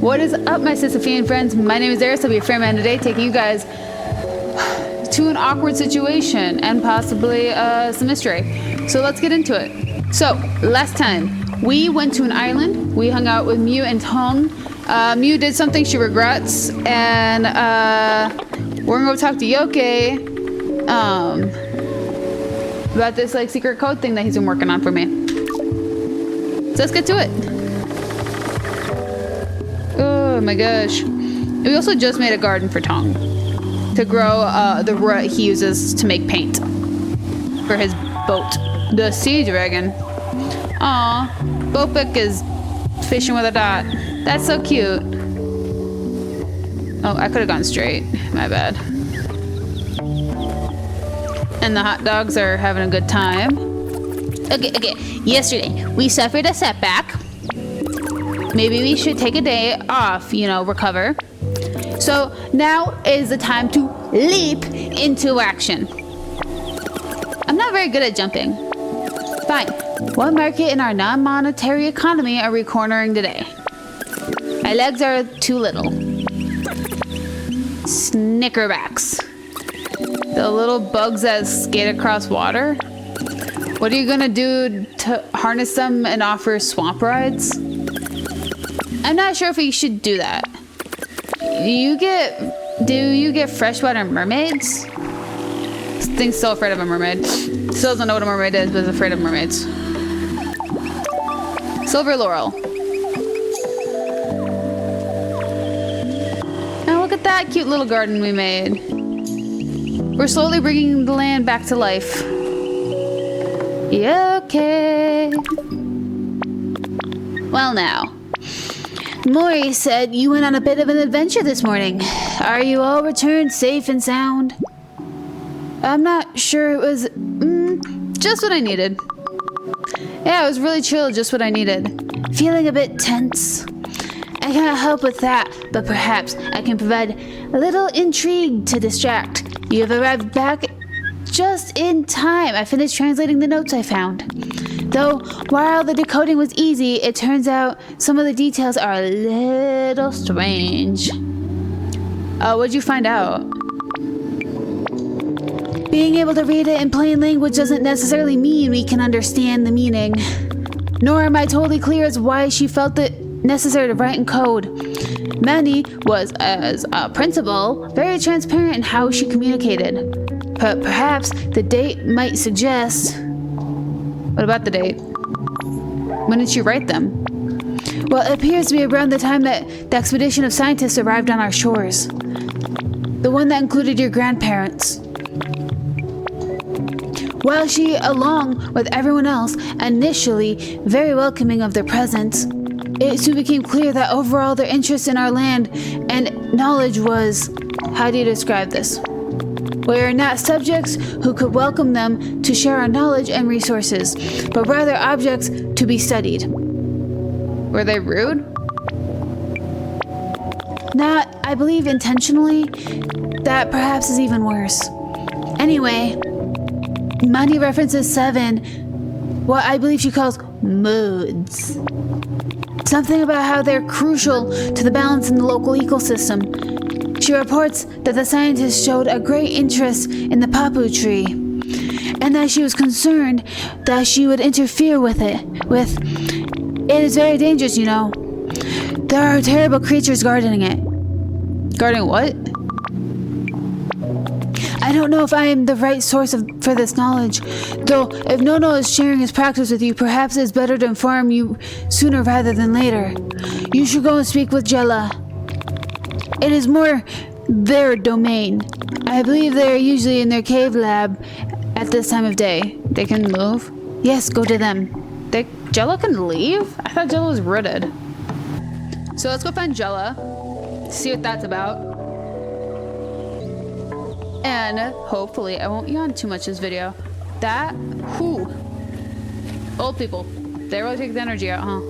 What is up, my Sisyphean friends? My name is Eriss. I'll be your fair man today, taking you guys to an awkward situation and possibly some mystery. So let's get into it. So, last time, we went to an island. We hung out with Mew and Tong. Mew did something she regrets, and we're gonna go talk to Yoke about this like secret code thing that he's been working on for me. So let's get to it. Oh my gosh. We also just made a garden for Tong to grow the root he uses to make paint for his boat, the Sea Dragon. Aw, Bopik is fishing with a dot. That's so cute. Oh, I could have gone straight. My bad. And the hot dogs are having a good time. Okay. Yesterday, we suffered a setback. Maybe we should take a day off, recover. So now is the time to leap into action. I'm not very good at jumping. Fine. What market in our non-monetary economy are we cornering today? My legs are too little. Snickerbacks. The little bugs that skate across water? What are you gonna do to harness them and offer swamp rides? I'm not sure if we should do that. Do you get freshwater mermaids? This thing's still afraid of a mermaid. Still doesn't know what a mermaid is, but is afraid of mermaids. Silver Laurel. Now look at that cute little garden we made. We're slowly bringing the land back to life. Yeah, okay. Well now. Mori said you went on a bit of an adventure this morning. Are you all returned safe and sound? I'm not sure it was... just what I needed. Yeah, it was really chill, just what I needed. Feeling a bit tense. I can't help with that, but perhaps I can provide a little intrigue to distract. You have arrived back just in time. I finished translating the notes I found. Though, while the decoding was easy, it turns out some of the details are a little strange. What'd you find out? Being able to read it in plain language doesn't necessarily mean we can understand the meaning. Nor am I totally clear as why she felt it necessary to write in code. Mandy was, as a principal, very transparent in how she communicated. But perhaps the date might suggest... What about the date? When did she write them? Well, it appears to be around the time that the expedition of scientists arrived on our shores. The one that included your grandparents. While she, along with everyone else, initially very welcoming of their presence, it soon became clear that overall their interest in our land and knowledge was... How do you describe this? We are not subjects who could welcome them to share our knowledge and resources, but rather objects to be studied. Were they rude? Not, I believe, intentionally. That perhaps is even worse. Anyway, Mani references 7, what I believe she calls moods. Something about how they're crucial to the balance in the local ecosystem. She reports that the scientists showed a great interest in the papu tree, and that she was concerned that she would interfere with it. It is very dangerous, There are terrible creatures guarding it. Guarding what? I don't know if I am the right source for this knowledge, though if Nono is sharing his practice with you, perhaps it is better to inform you sooner rather than later. You should go and speak with Jella. It is more their domain. I believe they are usually in their cave lab at this time of day. They can move? Yes, go to them. Jella can leave? I thought Jella was rooted. So let's go find Jella. See what that's about. And hopefully I won't yawn too much this video. Old people. They really take the energy out, huh?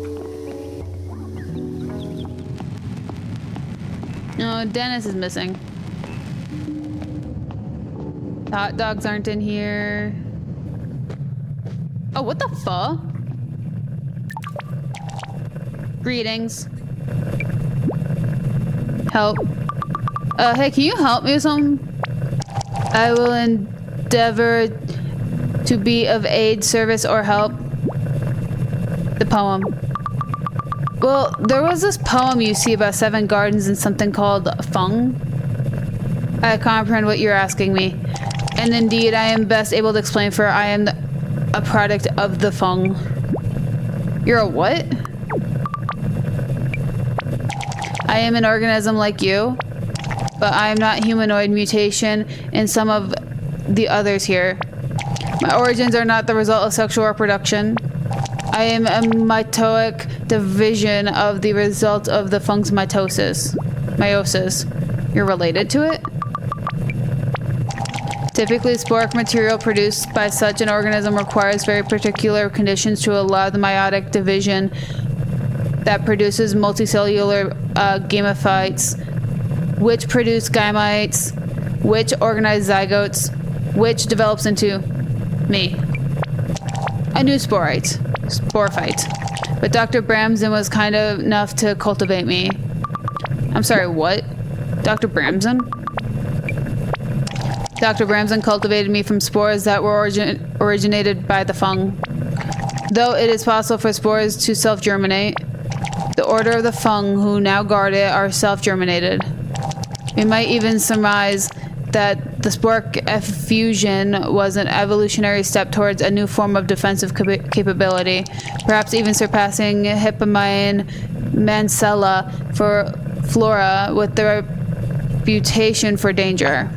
No, Dennis is missing. The hot dogs aren't in here. Oh, what the fuck? Greetings. Help. Hey, can you help me with something? I will endeavor to be of aid, service, or help. The poem. Well, there was this poem you see about 7 gardens and something called Feng. I comprehend what you're asking me. And indeed, I am best able to explain, for I am a product of the Feng. You're a what? I am an organism like you, but I am not humanoid mutation in some of the others here. My origins are not the result of sexual reproduction. I am a mitotic division of the result of the Feng's meiosis. You're related to it? Typically, sporic material produced by such an organism requires very particular conditions to allow the meiotic division that produces multicellular gametophytes, which produce gametes, which organize zygotes, which develops into me. A new sporophyte. But Dr. Bramson was kind enough to cultivate me. I'm sorry, what? Dr. Bramson? Dr. Bramson cultivated me from spores that were originated by the Feng. Though it is possible for spores to self-germinate, the order of the Feng who now guard it are self-germinated. We might even surmise that the sporic effusion was an evolutionary step towards a new form of defensive capability, perhaps even surpassing Hippomine Mancella for flora with the reputation for danger.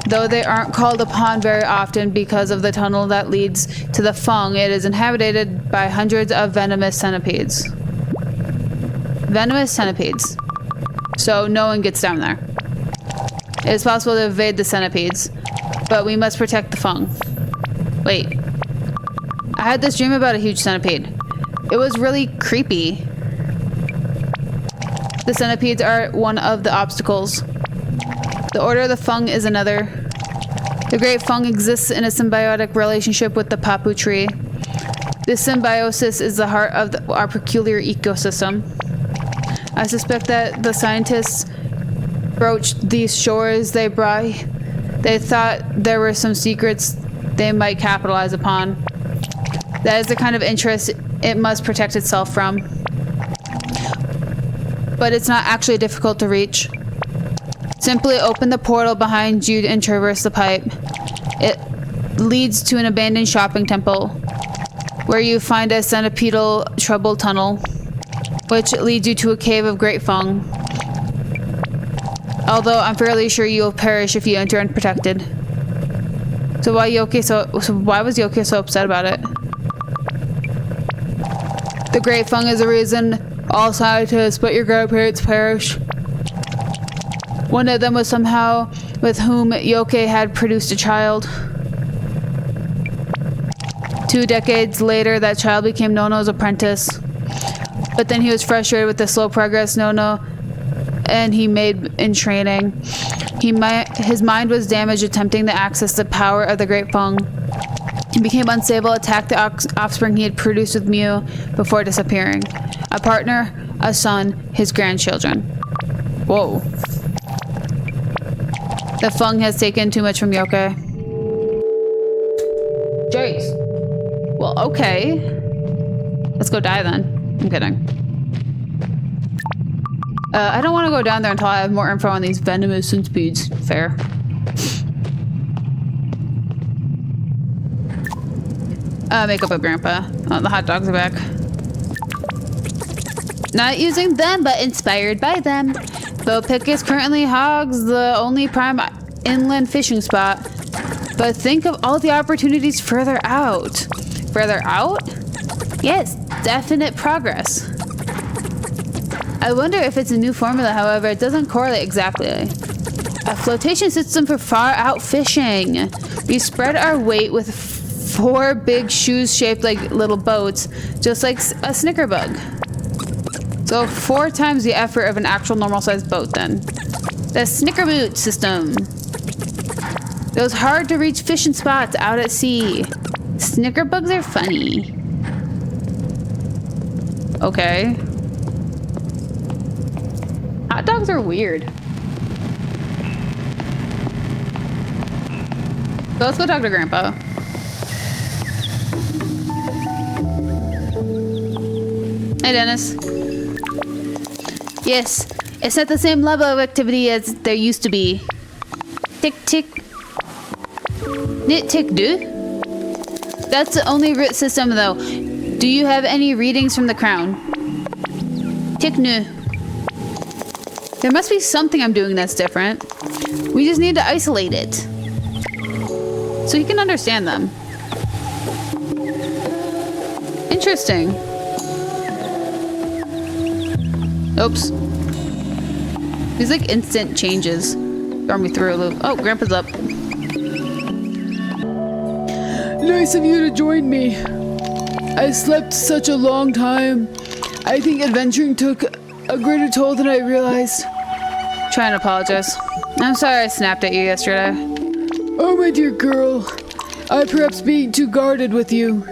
Though they aren't called upon very often because of the tunnel that leads to the Feng, it is inhabited by hundreds of venomous centipedes. Venomous centipedes. So no one gets down there. It is possible to evade the centipedes, but we must protect the Feng. Wait. I had this dream about a huge centipede. It was really creepy. The centipedes are one of the obstacles. The order of the Feng is another. The Great Feng exists in a symbiotic relationship with the Papu tree. This symbiosis is the heart of our peculiar ecosystem. I suspect that the scientists broached these shores they thought there were some secrets they might capitalize upon. That is the kind of interest it must protect itself from. But it's not actually difficult to reach. Simply open the portal behind you and traverse the pipe. It leads to an abandoned shopping temple, where you find a centipedal trouble tunnel, which leads you to a cave of Great Feng. Although I'm fairly sure you'll perish if you enter unprotected. So why was Yoke so upset about it? The Great Feng is the reason all scientists but your grandparents perish. One of them was somehow with whom Yoke had produced a child. 2 decades later, that child became Nono's apprentice. But then he was frustrated with the slow progress Nono and he made in training. His mind was damaged attempting to access the power of the Great Feng. He became unstable, attacked the offspring he had produced with Mew before disappearing. A partner, a son, his grandchildren. Whoa. The Feng has taken too much from Yoke. Jace. Well, okay. Let's go die then. I'm kidding. I don't want to go down there until I have more info on these venomous centipedes. Fair. Make up a grandpa. Oh, the hot dogs are back. Not using them, but inspired by them. Though Pickus currently hogs the only prime inland fishing spot. But think of all the opportunities further out. Further out? Yes, definite progress. I wonder if it's a new formula, however, it doesn't correlate exactly. A flotation system for far out fishing. We spread our weight with 4 big shoes shaped like little boats, just like a snickerbug. So 4 times the effort of an actual normal sized boat then. The snickerboot system. Those hard to reach fishing spots out at sea. Snickerbugs are funny. Okay. Hot dogs are weird. So let's go talk to Grandpa. Hey, Dennis. Yes, it's not the same level of activity as there used to be. Tick, tick. Nit, tick, do? That's the only root system, though. Do you have any readings from the crown? Tick, no. There must be something I'm doing that's different. We just need to isolate it. So he can understand them. Interesting. Oops. These like instant changes. Throw me through a loop. Oh, Grandpa's up. Nice of you to join me. I slept such a long time. I think adventuring took a greater toll than I realized. Trying to apologize. I'm sorry I snapped at you yesterday. Oh, my dear girl. I perhaps being too guarded with you.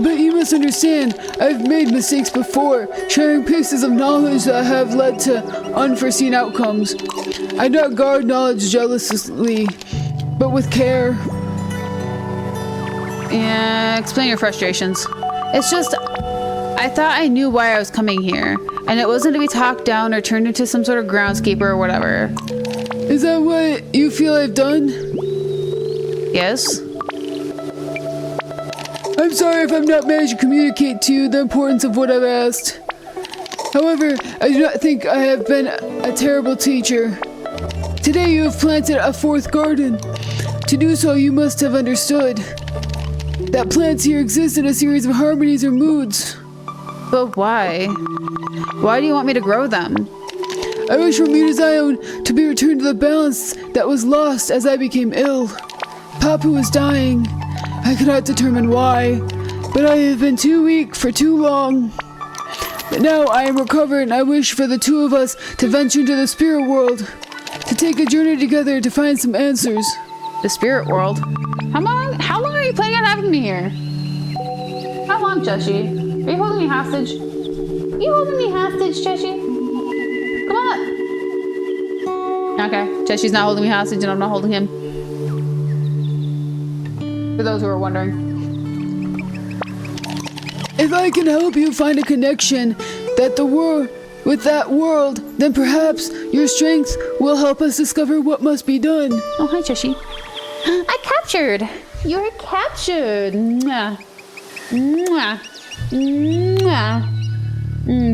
But you must understand, I've made mistakes before, sharing pieces of knowledge that have led to unforeseen outcomes. I don't guard knowledge jealously, but with care. Yeah, explain your frustrations. It's just, I thought I knew why I was coming here, and it wasn't to be talked down or turned into some sort of groundskeeper or whatever. Is that what you feel I've done? Yes? I'm sorry if I've not managed to communicate to you the importance of what I've asked. However, I do not think I have been a terrible teacher. Today you have planted a fourth garden. To do so, you must have understood that plants here exist in a series of harmonies or moods. But why? Why do you want me to grow them? I wish for Mutazione to be returned to the balance that was lost as I became ill. Papu was dying. I cannot determine why, but I have been too weak for too long. But now I am recovered and I wish for the two of us to venture into the spirit world, to take a journey together to find some answers. The spirit world? How long are you planning on having me here? How long, Cheshi? Are you holding me hostage? You holding me hostage, Cheshi? Come on. Okay, Cheshi's not holding me hostage and I'm not holding him. For those who are wondering. If I can help you find a connection with that world, then perhaps your strength will help us discover what must be done. Oh, hi, Cheshi. I captured. You're captured. Mwah. Mwah. Mwah.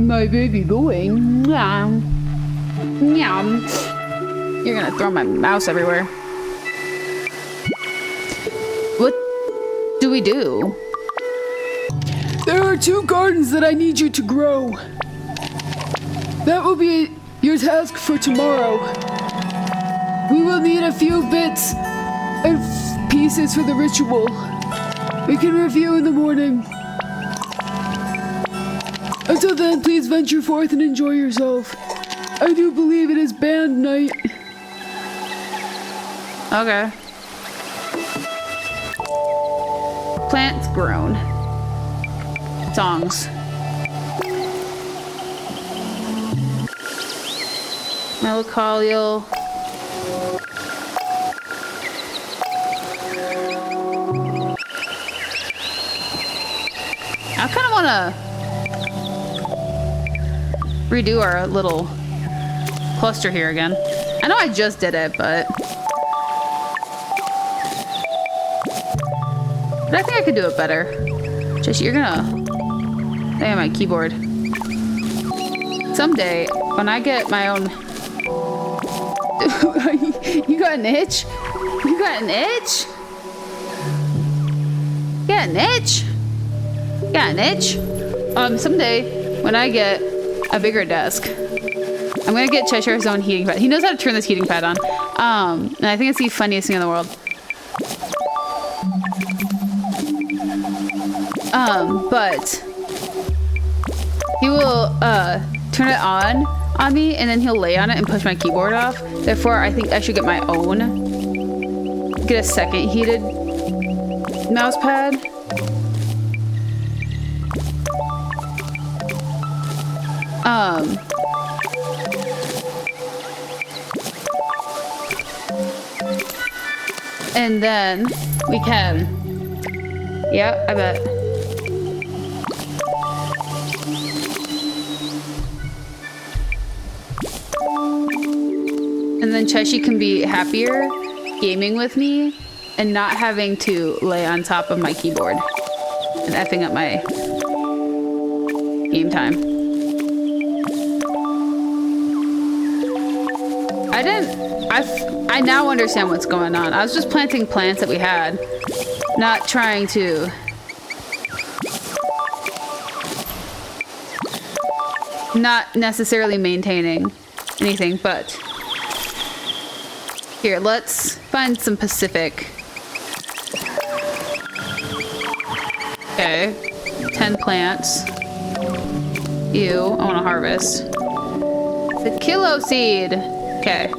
My baby boy. Mwah. Meow. You're gonna throw my mouse everywhere. What do we do? There are 2 gardens that I need you to grow. That will be your task for tomorrow. We will need a few bits and pieces for the ritual. We can review in the morning. Until then, please venture forth and enjoy yourself. I do believe it is band night. Okay. Plants grown. Songs. Melancholial. I kind of want to redo our little cluster here again. I know I just did it, but I think I could do it better. Just, you're gonna lay on my keyboard. Someday, when I get my own... You got an itch? You got an itch? You got an itch? You got an itch? Someday, when I get a bigger desk, I'm gonna get Cheshire's own heating pad. He knows how to turn this heating pad on. And I think it's the funniest thing in the world. But he will turn it on me, and then he'll lay on it and push my keyboard off. Therefore, I think I should get my own. Get a second heated mouse pad. And then we can. Yeah, I bet. And then Cheshi can be happier gaming with me and not having to lay on top of my keyboard and effing up my game time. I now understand what's going on. I was just planting plants that we had, not trying to not necessarily maintaining anything, but here, let's find some Pacific. Okay, 10 plants. Ew, I want to harvest. The kilo seed. Okay.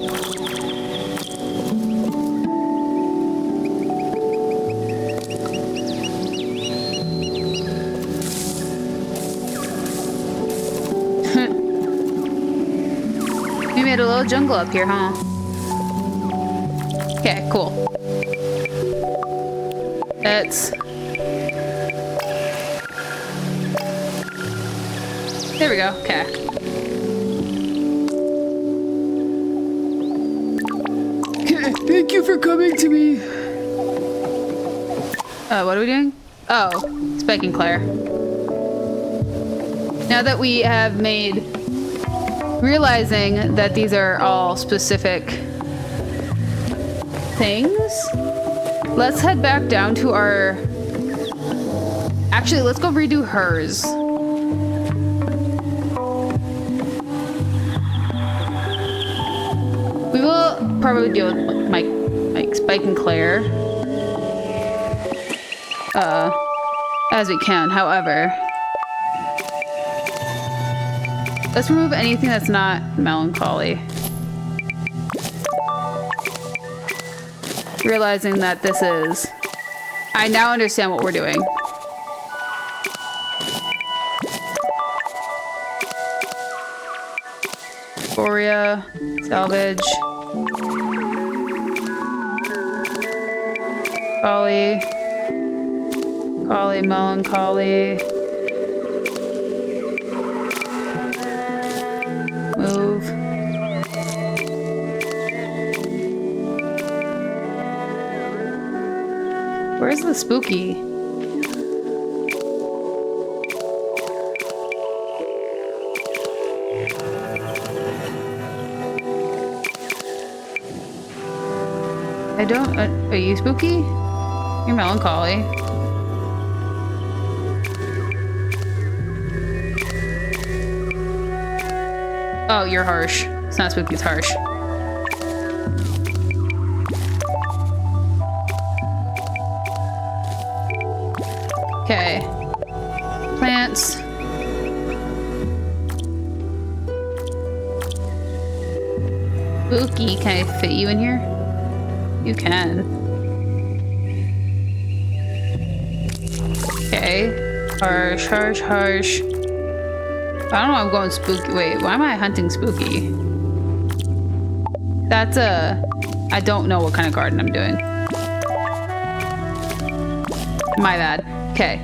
We made a little jungle up here, huh? Okay, cool. That's... There we go, okay. Thank you for coming to me. What are we doing? Oh, Spike and Claire. Now that we have made... Realizing that these are all specific things, let's head back down to our... Actually, let's go redo hers. We will probably deal with Mike, Spike and Claire as we can. However, let's remove anything that's not melancholy. Realizing that this is... I now understand what we're doing. Euphoria, salvage. Collie, melancholy. Move. Where's the spooky? I don't... are you spooky? You're melancholy. Oh, you're harsh. It's not spooky, it's harsh. Okay. Plants. Spooky, can I fit you in here? You can. Okay. Harsh, harsh, harsh. I don't know, I'm going spooky. Wait, why am I hunting spooky? That's a... I don't know what kind of garden I'm doing. My bad. Okay.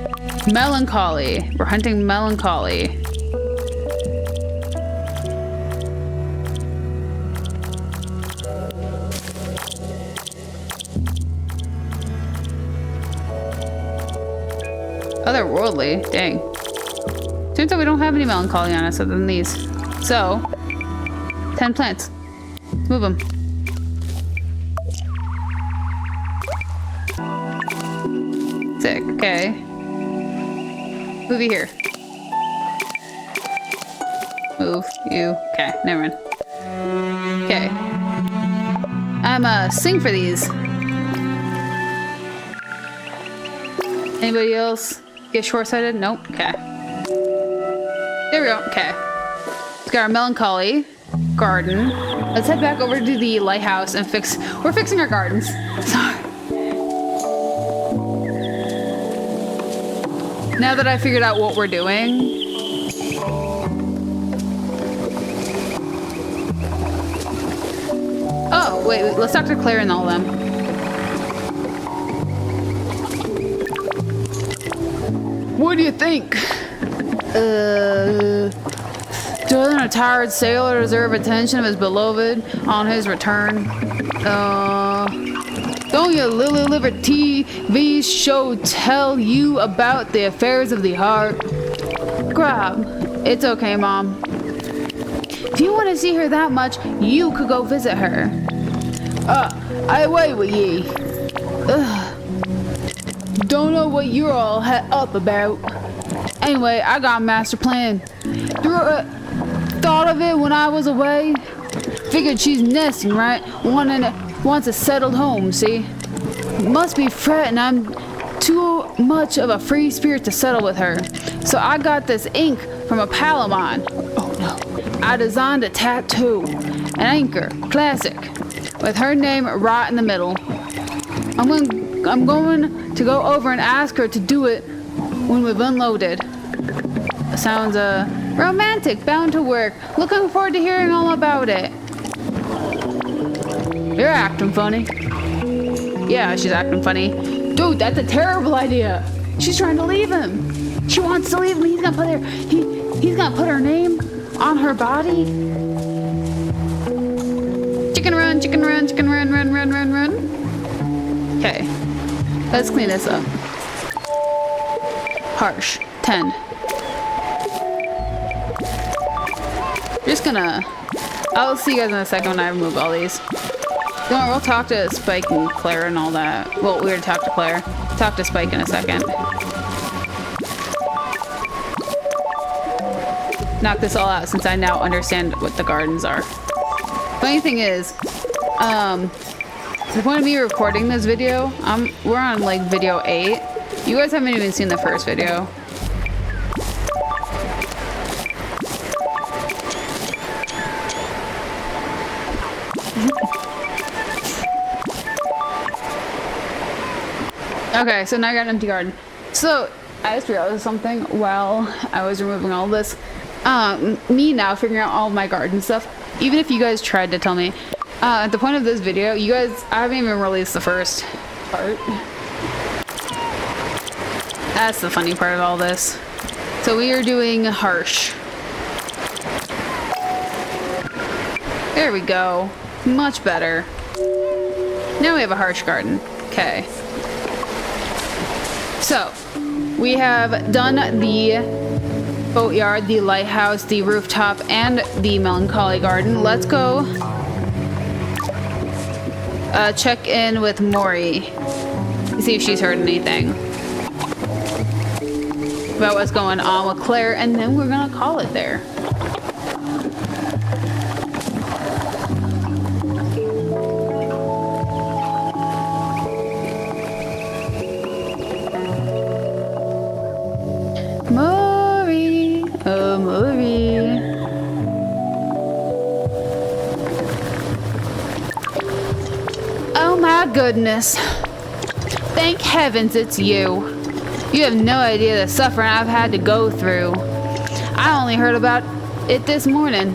Melancholy. We're hunting melancholy. Otherworldly. Dang. Turns out we don't have any melancholy on us other than these. So, 10 plants. Let's move them. Sick. Okay. Move you here. Move you. Okay, never mind. Okay. I'm sing for these. Anybody else get short-sighted? Nope. Okay. There we go. Okay. We've got our melancholy garden. Let's head back over to the lighthouse and fix... We're fixing our gardens. Sorry. Now that I figured out what we're doing... Oh, wait. Let's talk to Claire and all of them. What do you think? Doesn't a tired sailor deserve attention of his beloved on his return? Don't your Lily Liver TV show tell you about the affairs of the heart? Grab. It's okay, Mom. If you want to see her that much, you could go visit her. I wait with ye. Don't know what you're all up about. Anyway, I got a master plan. Thought of it when I was away. Figured she's nesting, right? Wants a settled home, see? Must be fretting I'm too much of a free spirit to settle with her. So I got this ink from a pal of mine. Oh no. I designed a tattoo. An anchor. Classic. With her name right in the middle. I'm going to go over and ask her to do it when we've unloaded. Sounds romantic, bound to work. Looking forward to hearing all about it. You're acting funny. Yeah, she's acting funny. Dude, that's a terrible idea. She's trying to leave him. She wants to leave him. He's gonna put her name on her body. Chicken run, run. Okay, let's clean this up. Harsh, 10. I'll see you guys in a second when I remove all these. Don't worry, we'll talk to Spike and Claire and all that. Well, we already talked to Claire. Talk to Spike in a second. Knock this all out since I now understand what the gardens are. Funny thing is, the point of me recording this video, we're on like video 8. You guys haven't even seen the first video. Okay, so now I got an empty garden. So I just realized something while I was removing all this. Me now figuring out all my garden stuff. Even if you guys tried to tell me, at the point of this video, I haven't even released the first part. That's the funny part of all this. So we are doing harsh. There we go. Much better. Now we have a harsh garden. Okay. So, we have done the boatyard, the lighthouse, the rooftop, and the melancholy garden. Let's go check in with Maury. See if she's heard anything about what's going on with Claire, and then we're gonna call it there. Maury, oh Maury. Oh my goodness. Thank heavens it's you. You have no idea the suffering I've had to go through. I only heard about it this morning.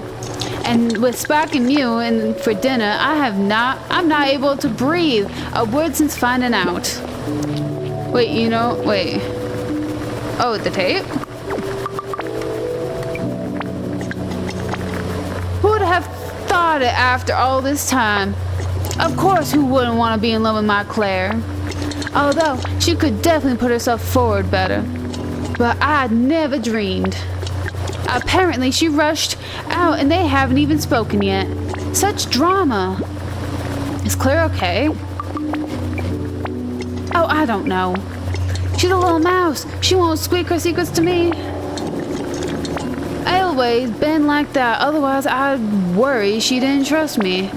And with Spock and you and for dinner, I'm not able to breathe a word since finding out. Wait. Oh, the tape? Who would have thought it after all this time? Of course, who wouldn't want to be in love with my Claire? Although, she could definitely put herself forward better. But I'd never dreamed. Apparently, she rushed out and they haven't even spoken yet. Such drama. Is Claire okay? Oh, I don't know. She's a little mouse. She won't squeak her secrets to me. I always been like that. Otherwise, I'd worry she didn't trust me.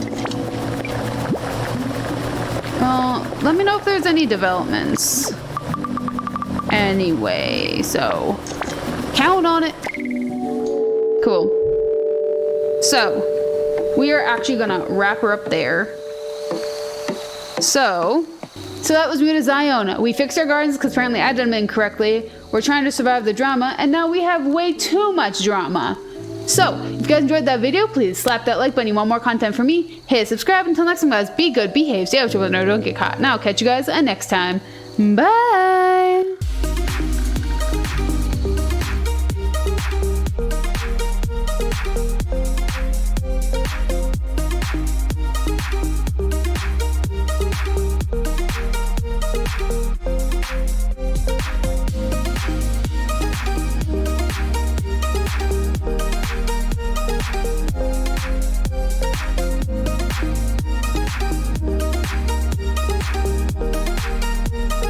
Well, let me know if there's any developments. Anyway, so count on it. Cool. So, we are actually gonna wrap her up there. So that was Mutazione. We fixed our gardens because apparently I did them incorrectly. We're trying to survive the drama, and now we have way too much drama. So, if you guys enjoyed that video, please slap that like button. You want more content from me? Hit subscribe. Until next time, guys, be good, behave, stay out of trouble, don't get caught. And I'll catch you guys next time. Bye!